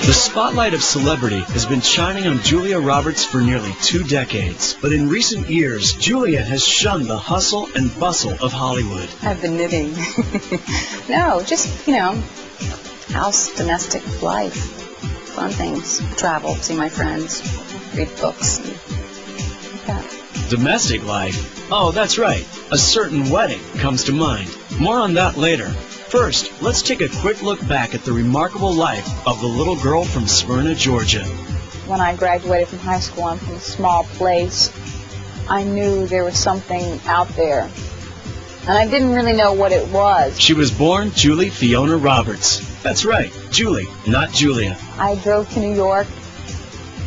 The spotlight of celebrity has been shining on Julia Roberts for nearly 2 decades. But in recent years, Julia has shunned the hustle and bustle of Hollywood. I've been knitting. No, just, house, domestic life, fun things, travel, see my friends, read books. Domestic life? Oh, that's right. A certain wedding comes to mind. More on that later. First, let's take a quick look back at the remarkable life of the little girl from Smyrna, Georgia. When I graduated from high school, I'm from a small place. I knew there was something out there, and I didn't really know what it was. She was born Julie Fiona Roberts. That's right, Julie, not Julia. I drove to New York,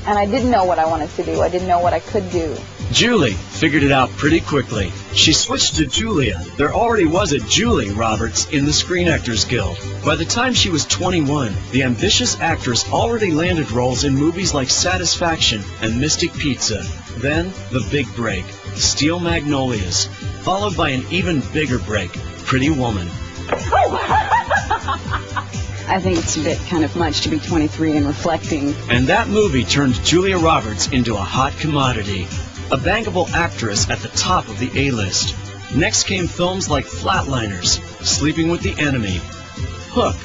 and I didn't know what I wanted to do. I didn't know what I could do. Julie figured it out pretty quickly. She switched to Julia. There already was a Julie Roberts in the Screen Actors Guild. By the time she was 21, the ambitious actress already landed roles in movies like Satisfaction and Mystic Pizza. Then, the big break, Steel Magnolias, followed by an even bigger break, Pretty Woman. I think it's a bit kind of much to be 23 and reflecting. And that movie turned Julia Roberts into a hot commodity. A bankable actress at the top of the A-list. Next came films like Flatliners, Sleeping with the Enemy, Hook,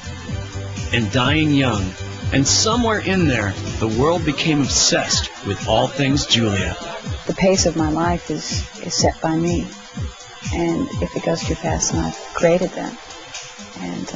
and Dying Young. And somewhere in there, the world became obsessed with all things Julia. The pace of my life is set by me. And if it goes too fast, then I've created that. And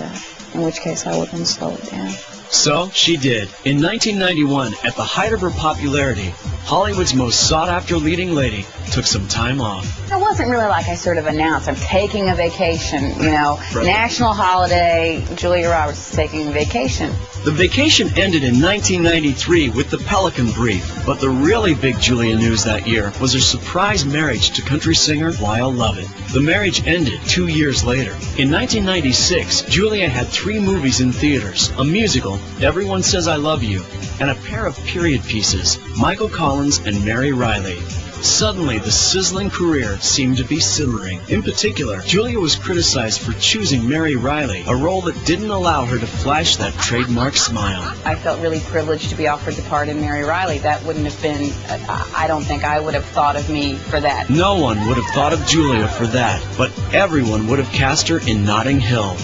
in which case I would then slow it down. So she did. In 1991, at the height of her popularity, Hollywood's most sought-after leading lady took some time off. It wasn't really like I sort of announced, I'm taking a vacation, right. National holiday, Julia Roberts is taking a vacation. The vacation ended in 1993 with the Pelican Brief, but the really big Julia news that year was her surprise marriage to country singer Lyle Lovett. The marriage ended 2 years later. In 1996, Julia had 3 movies in theaters, a musical, Everyone Says I Love You, and a pair of period pieces, Michael Collins and Mary Riley. Suddenly, the sizzling career seemed to be simmering. In particular, Julia was criticized for choosing Mary Riley, a role that didn't allow her to flash that trademark smile. I felt really privileged to be offered the part in Mary Riley. That wouldn't have been, I don't think I would have thought of me for that. No one would have thought of Julia for that, but everyone would have cast her in Notting Hill.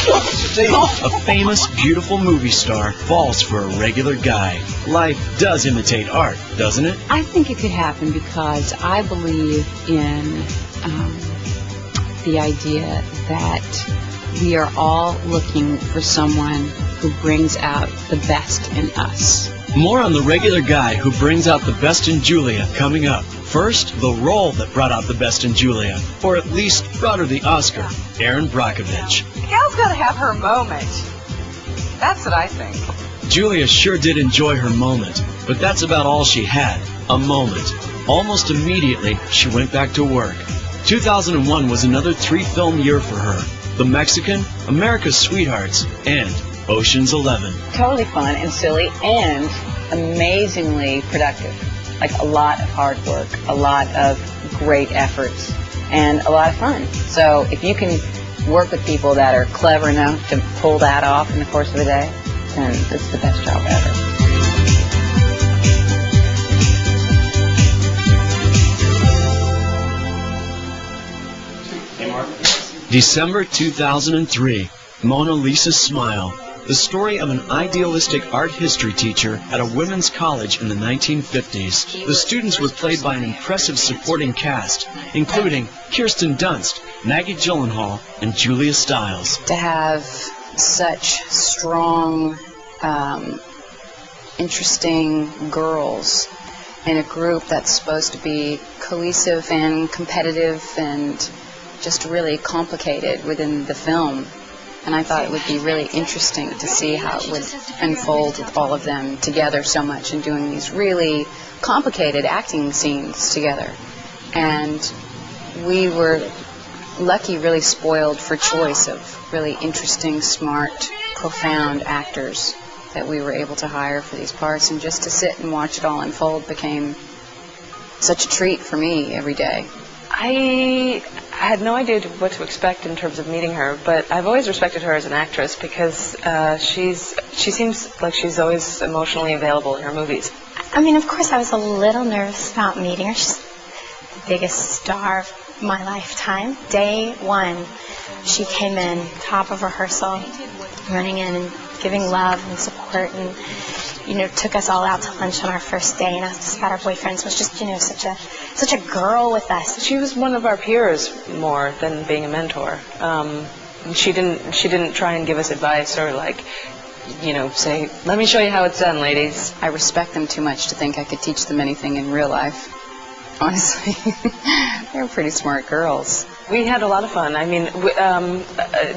A famous, beautiful movie star falls for a regular guy. Life does imitate art, doesn't it? I think it could happen because I believe in the idea that we are all looking for someone who brings out the best in us. More on the regular guy who brings out the best in Julia coming up. First, the role that brought out the best in Julia, or at least brought her the Oscar, Erin Brockovich. The gal's got to have her moment. That's what I think. Julia sure did enjoy her moment, but that's about all she had, a moment. Almost immediately, she went back to work. 2001 was another 3-film year for her. The Mexican, America's Sweethearts, and Ocean's 11. Totally fun and silly and amazingly productive. Like a lot of hard work, a lot of great efforts, and a lot of fun. So if you can work with people that are clever enough to pull that off in the course of a day, then it's the best job ever. December 2003, Mona Lisa Smile. The story of an idealistic art history teacher at a women's college in the 1950s. The students were played by an impressive supporting cast, including Kirsten Dunst, Maggie Gyllenhaal, and Julia Stiles. To have such strong, interesting girls in a group that's supposed to be cohesive and competitive and just really complicated within the film. And I thought it would be really interesting to see how it would unfold with all of them together so much and doing these really complicated acting scenes together. And we were lucky, really spoiled for choice of really interesting, smart, profound actors that we were able to hire for these parts. And just to sit and watch it all unfold became such a treat for me every day. I had no idea what to expect in terms of meeting her, but I've always respected her as an actress because she seems like she's always emotionally available in her movies. I mean, of course, I was a little nervous about meeting her. She's the biggest star of my lifetime. Day one, she came in, top of rehearsal, running in and giving love and support, and took us all out to lunch on our first day and asked us about our boyfriends. Was just such a girl with us. She was one of our peers more than being a mentor. She didn't try and give us advice or say, let me show you how it's done, ladies. I respect them too much to think I could teach them anything in real life. Honestly, they were pretty smart girls. We had a lot of fun. I mean,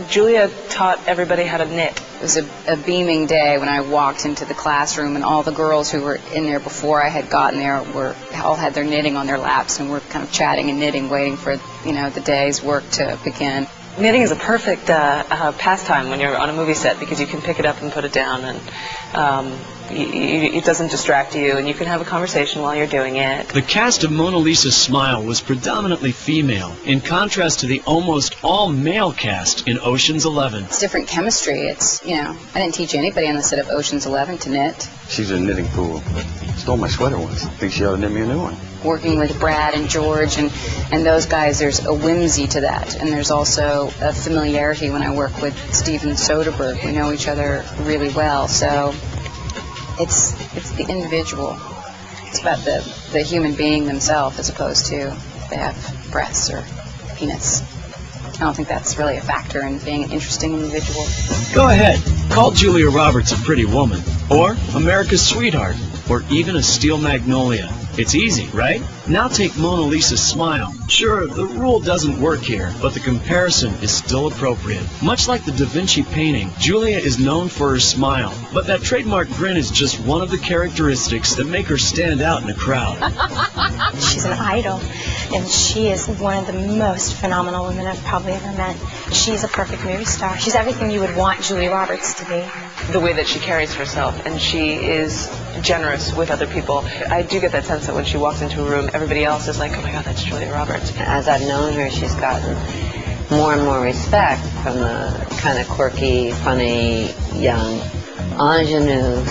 Julia taught everybody how to knit. It was a beaming day when I walked into the classroom, and all the girls who were in there before I had gotten there all had their knitting on their laps, and were kind of chatting and knitting, waiting for the day's work to begin. Knitting is a perfect pastime when you're on a movie set because you can pick it up and put it down, and it doesn't distract you, and you can have a conversation while you're doing it. The cast of Mona Lisa's Smile was predominantly female, in contrast to the almost all-male cast in Ocean's 11. It's different chemistry. It's, I didn't teach anybody on the set of Ocean's 11 to knit. She's a knitting fool. Stole my sweater once. I think she ought to knit me a new one. Working with Brad and George and those guys, there's a whimsy to that, and there's also a familiarity when I work with Steven Soderbergh. We know each other really well, so it's the individual. It's about the human being themselves as opposed to if they have breasts or penis. I don't think that's really a factor in being an interesting individual. Go ahead, call Julia Roberts a pretty woman, or America's sweetheart, or even a steel magnolia. It's easy, right? Now take Mona Lisa's Smile. Sure, the rule doesn't work here, but the comparison is still appropriate. Much like the Da Vinci painting, Julia is known for her smile, but that trademark grin is just one of the characteristics that make her stand out in a crowd. She's an idol, and she is one of the most phenomenal women I've probably ever met. She's a perfect movie star. She's everything you would want Julia Roberts to be. The way that she carries herself, and she is generous with other people. I do get that sense that when she walks into a room, everybody else is like, oh my God, that's Julia Roberts. As I've known her, she's gotten more and more respect from the kind of quirky, funny, young ingenue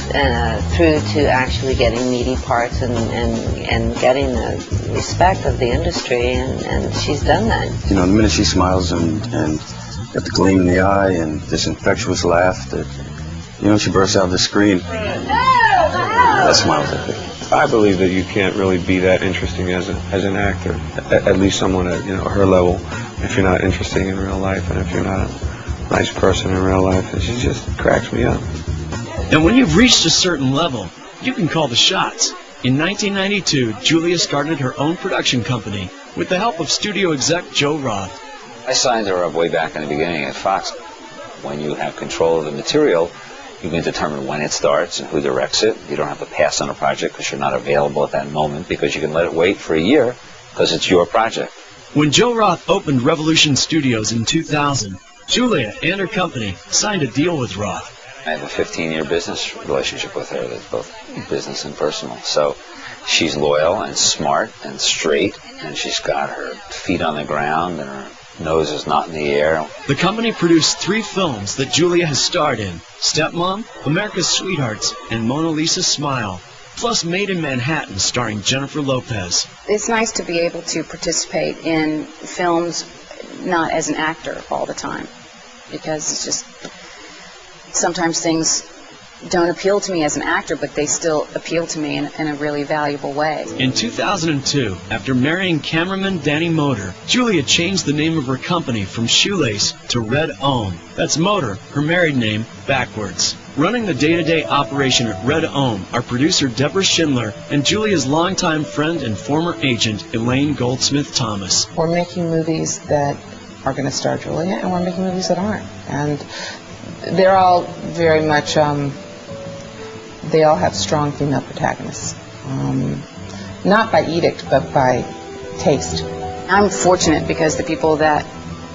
through to actually getting meaty parts and getting the respect of the industry, and she's done that. The minute she smiles and got the gleam in the eye and this infectious laugh that, she bursts out of the screen. That smile's epic. I believe that you can't really be that interesting as an actor, at least someone at her level, if you're not interesting in real life and if you're not a nice person in real life. And she just cracks me up. And when you've reached a certain level, you can call the shots. In 1992, Julia started her own production company with the help of studio exec Joe Roth. I signed her up way back in the beginning at Fox. When you have control of the material, you can determine when it starts and who directs it. You don't have to pass on a project because you're not available at that moment, because you can let it wait for a year because it's your project. When Joe Roth opened Revolution Studios in 2000, Julia and her company signed a deal with Roth. I have a 15-year business relationship with her that's both business and personal. So she's loyal and smart and straight, and she's got her feet on the ground and her nose is not in the air. The company produced 3 films that Julia has starred in: Stepmom, America's Sweethearts, and Mona Lisa's Smile, plus Made in Manhattan starring Jennifer Lopez. It's nice to be able to participate in films not as an actor all the time, because it's just sometimes things don't appeal to me as an actor, but they still appeal to me in a really valuable way. In 2002, after marrying cameraman Danny Motor, Julia changed the name of her company from Shoelace to Red Ohm. That's Motor, her married name, backwards. Running the day-to-day operation at Red Ohm are producer Deborah Schindler and Julia's longtime friend and former agent Elaine Goldsmith Thomas. We're making movies that are going to star Julia, and we're making movies that aren't. And they're all very much, they all have strong female protagonists. Not by edict, but by taste. I'm fortunate because the people that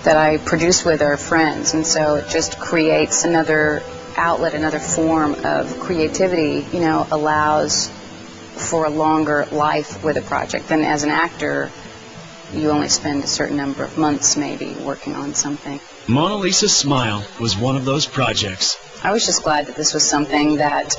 I produce with are friends, and so it just creates another outlet, another form of creativity, allows for a longer life with a project than as an actor. you only spend a certain number of months maybe working on something. Mona Lisa's Smile was one of those projects. I was just glad that this was something that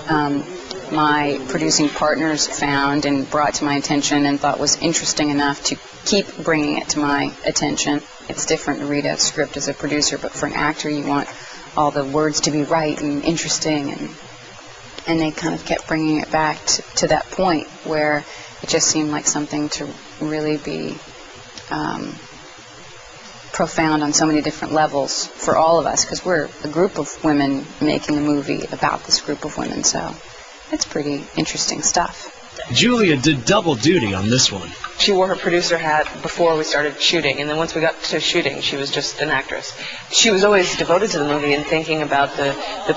my producing partners found and brought to my attention and thought was interesting enough to keep bringing it to my attention. It's different to read a script as a producer, but for an actor you want all the words to be right and interesting, and they kind of kept bringing it back to that point where it just seemed like something to really be profound on so many different levels for all of us, because we're a group of women making a movie about this group of women, so it's pretty interesting stuff. Julia did double duty on this one. She wore her producer hat before we started shooting, and then once we got to shooting, she was just an actress. She was always devoted to the movie and thinking about the